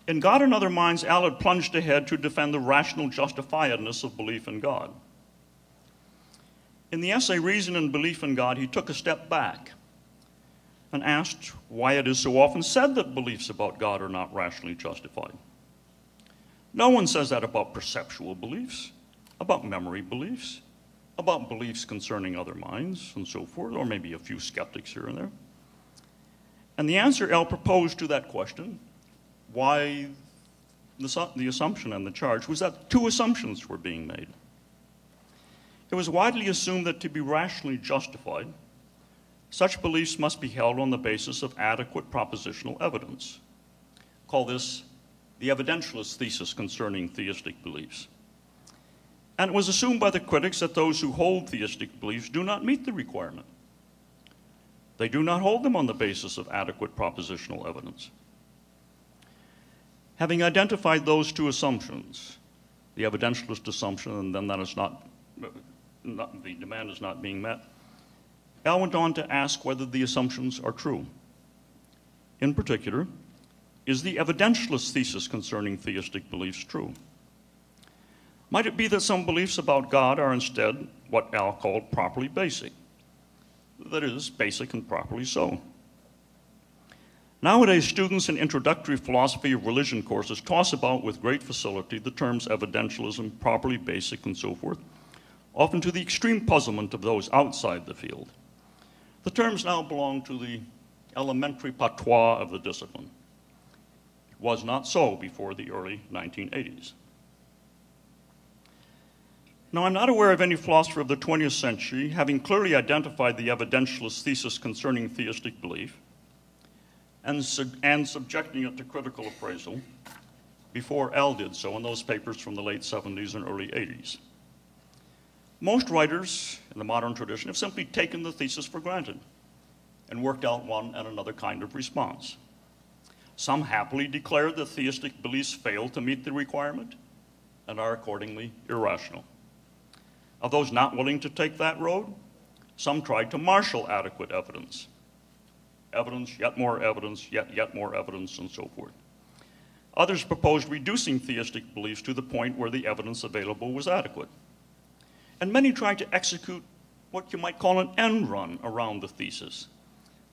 In God and Other Minds, Al had plunged ahead to defend the rational justifiedness of belief in God. In the essay Reason and Belief in God, he took a step back and asked why it is so often said that beliefs about God are not rationally justified. No one says that about perceptual beliefs, about memory beliefs, about beliefs concerning other minds, and so forth, or maybe a few skeptics here and there. And the answer Al proposed to that question, why the assumption and the charge, was that two assumptions were being made. It was widely assumed that to be rationally justified, such beliefs must be held on the basis of adequate propositional evidence. Call this the evidentialist thesis concerning theistic beliefs. And it was assumed by the critics that those who hold theistic beliefs do not meet the requirement. They do not hold them on the basis of adequate propositional evidence. Having identified those two assumptions, the evidentialist assumption, and then that is the demand is not being met, Al went on to ask whether the assumptions are true. In particular, is the evidentialist thesis concerning theistic beliefs true? Might it be that some beliefs about God are instead what Al called properly basic? That is, basic and properly so. Nowadays, students in introductory philosophy of religion courses toss about with great facility the terms evidentialism, properly basic, and so forth, often to the extreme puzzlement of those outside the field. The terms now belong to the elementary patois of the discipline. It was not so before the early 1980s. Now, I'm not aware of any philosopher of the 20th century having clearly identified the evidentialist thesis concerning theistic belief and subjecting it to critical appraisal before Al did so in those papers from the late 70s and early 80s. Most writers in the modern tradition have simply taken the thesis for granted and worked out one and another kind of response. Some happily declare that theistic beliefs fail to meet the requirement and are accordingly irrational. Of those not willing to take that road, some tried to marshal adequate evidence. Evidence, yet more evidence, yet more evidence, and so forth. Others proposed reducing theistic beliefs to the point where the evidence available was adequate. And many tried to execute what you might call an end run around the thesis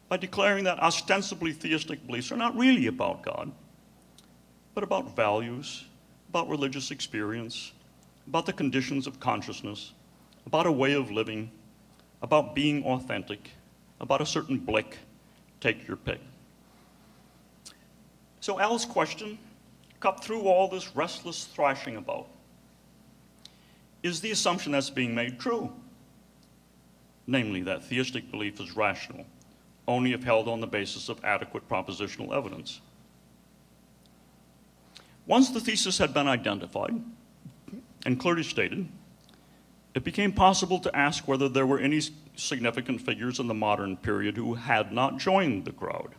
by declaring that ostensibly theistic beliefs are not really about God, but about values, about religious experience, about the conditions of consciousness, about a way of living, about being authentic, about a certain blick, take your pick. So Al's question cut through all this restless thrashing about. Is the assumption that's being made true? Namely, that theistic belief is rational, only if held on the basis of adequate propositional evidence. Once the thesis had been identified and clearly stated, it became possible to ask whether there were any significant figures in the modern period who had not joined the crowd.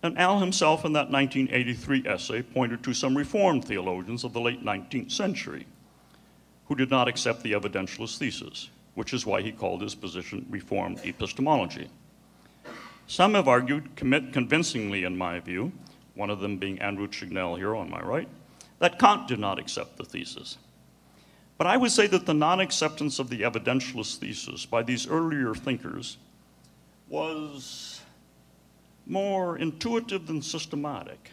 And Al himself in that 1983 essay pointed to some Reformed theologians of the late 19th century who did not accept the evidentialist thesis, which is why he called his position Reformed epistemology. Some have argued convincingly, in my view, one of them being Andrew Chignell here on my right, that Kant did not accept the thesis. But I would say that the non-acceptance of the evidentialist thesis by these earlier thinkers was more intuitive than systematic.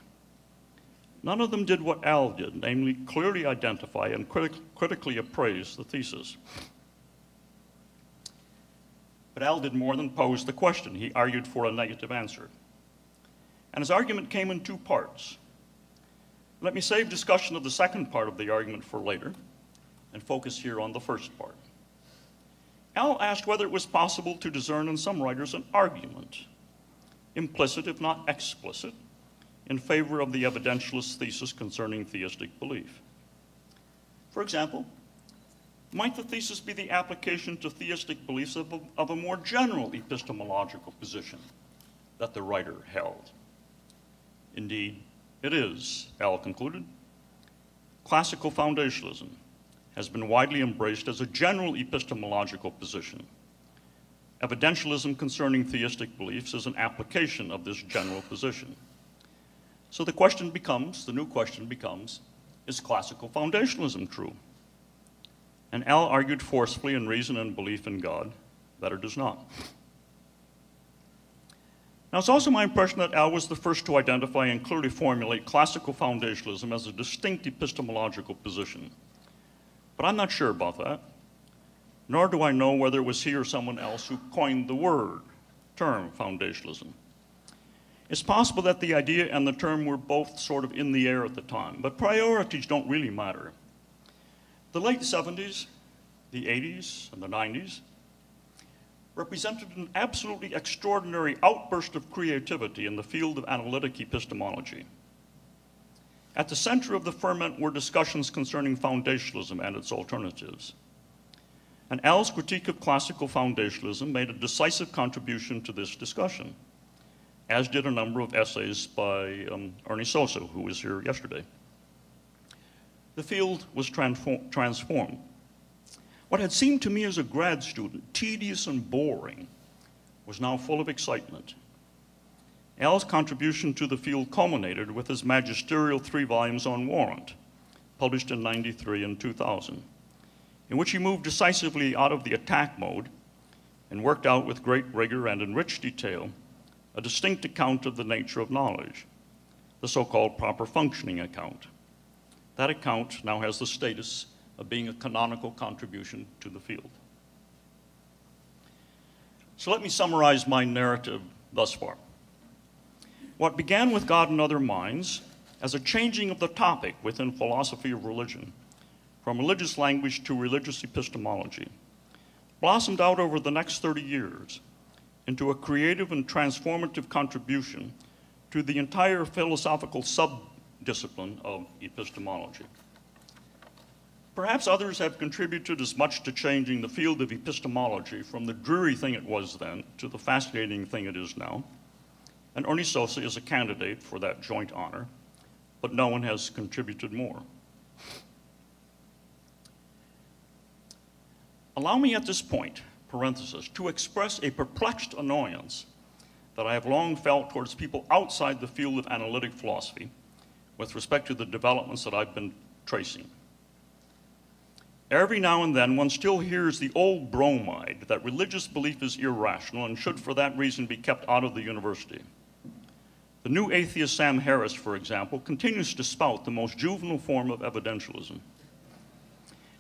None of them did what Al did, namely clearly identify and critically appraise the thesis. But Al did more than pose the question. He argued for a negative answer. And his argument came in two parts. Let me save discussion of the second part of the argument for later and focus here on the first part. Al asked whether it was possible to discern in some writers an argument, implicit if not explicit, in favor of the evidentialist thesis concerning theistic belief. For example, might the thesis be the application to theistic beliefs of a more general epistemological position that the writer held? Indeed, it is, Al concluded. Classical foundationalism has been widely embraced as a general epistemological position. Evidentialism concerning theistic beliefs is an application of this general position. So the new question becomes, is classical foundationalism true? And Al argued forcefully in Reason and Belief in God that it is not. Now, it's also my impression that Al was the first to identify and clearly formulate classical foundationalism as a distinct epistemological position. But I'm not sure about that, nor do I know whether it was he or someone else who coined the term foundationalism. It's possible that the idea and the term were both sort of in the air at the time, but priorities don't really matter. The late 70s, the 80s, and the 90s represented an absolutely extraordinary outburst of creativity in the field of analytic epistemology. At the center of the ferment were discussions concerning foundationalism and its alternatives. And Al's critique of classical foundationalism made a decisive contribution to this discussion, as did a number of essays by Ernie Sosa, who was here yesterday. The field was transformed. What had seemed to me as a grad student tedious and boring was now full of excitement. Al's contribution to the field culminated with his magisterial 3 volumes on warrant, published in '93 and 2000, in which he moved decisively out of the attack mode and worked out with great rigor and in rich detail a distinct account of the nature of knowledge, the so-called proper functioning account. That account now has the status of being a canonical contribution to the field. So let me summarize my narrative thus far. What began with God and Other Minds as a changing of the topic within philosophy of religion, from religious language to religious epistemology, blossomed out over the next 30 years into a creative and transformative contribution to the entire philosophical sub-discipline of epistemology. Perhaps others have contributed as much to changing the field of epistemology from the dreary thing it was then to the fascinating thing it is now. And Ernie Sosa is a candidate for that joint honor, but no one has contributed more. Allow me at this point, parenthesis, to express a perplexed annoyance that I have long felt towards people outside the field of analytic philosophy with respect to the developments that I've been tracing. Every now and then, one still hears the old bromide that religious belief is irrational and should, for that reason, be kept out of the university. The new atheist Sam Harris, for example, continues to spout the most juvenile form of evidentialism.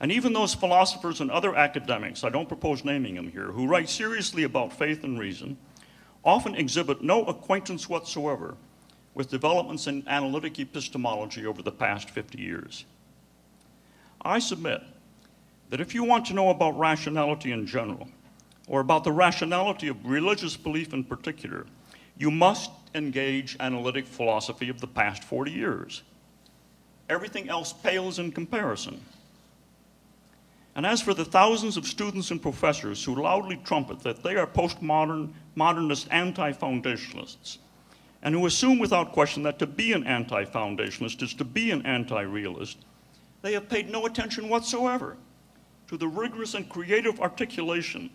And even those philosophers and other academics, I don't propose naming them here, who write seriously about faith and reason, often exhibit no acquaintance whatsoever with developments in analytic epistemology over the past 50 years. I submit that if you want to know about rationality in general, or about the rationality of religious belief in particular, you must engage analytic philosophy of the past 40 years. Everything else pales in comparison. And as for the thousands of students and professors who loudly trumpet that they are postmodern, modernist anti-foundationalists, and who assume without question that to be an anti-foundationalist is to be an anti-realist, they have paid no attention whatsoever to the rigorous and creative articulation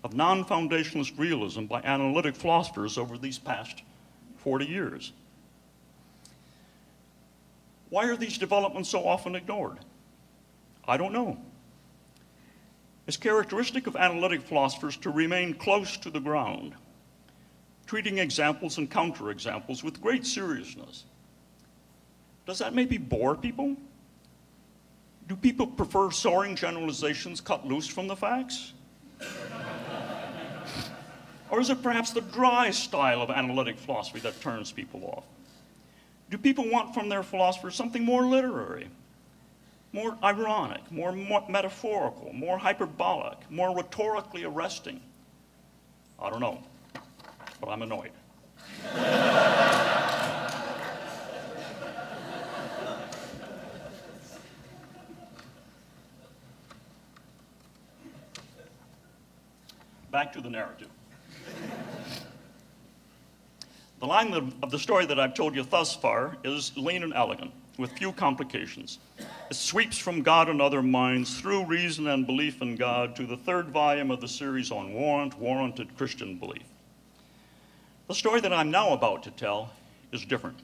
of non-foundationalist realism by analytic philosophers over these past 40 years. Why are these developments so often ignored? I don't know. It's characteristic of analytic philosophers to remain close to the ground, treating examples and counterexamples with great seriousness. Does that maybe bore people? Do people prefer soaring generalizations cut loose from the facts? Or is it perhaps the dry style of analytic philosophy that turns people off? Do people want from their philosophers something more literary, more ironic, more metaphorical, more hyperbolic, more rhetorically arresting? I don't know, but I'm annoyed. Back to the narrative. The line of the story that I've told you thus far is lean and elegant, with few complications. It sweeps from God and Other Minds through Reason and Belief in God to the 3rd volume of the series on warranted Christian belief. The story that I'm now about to tell is different.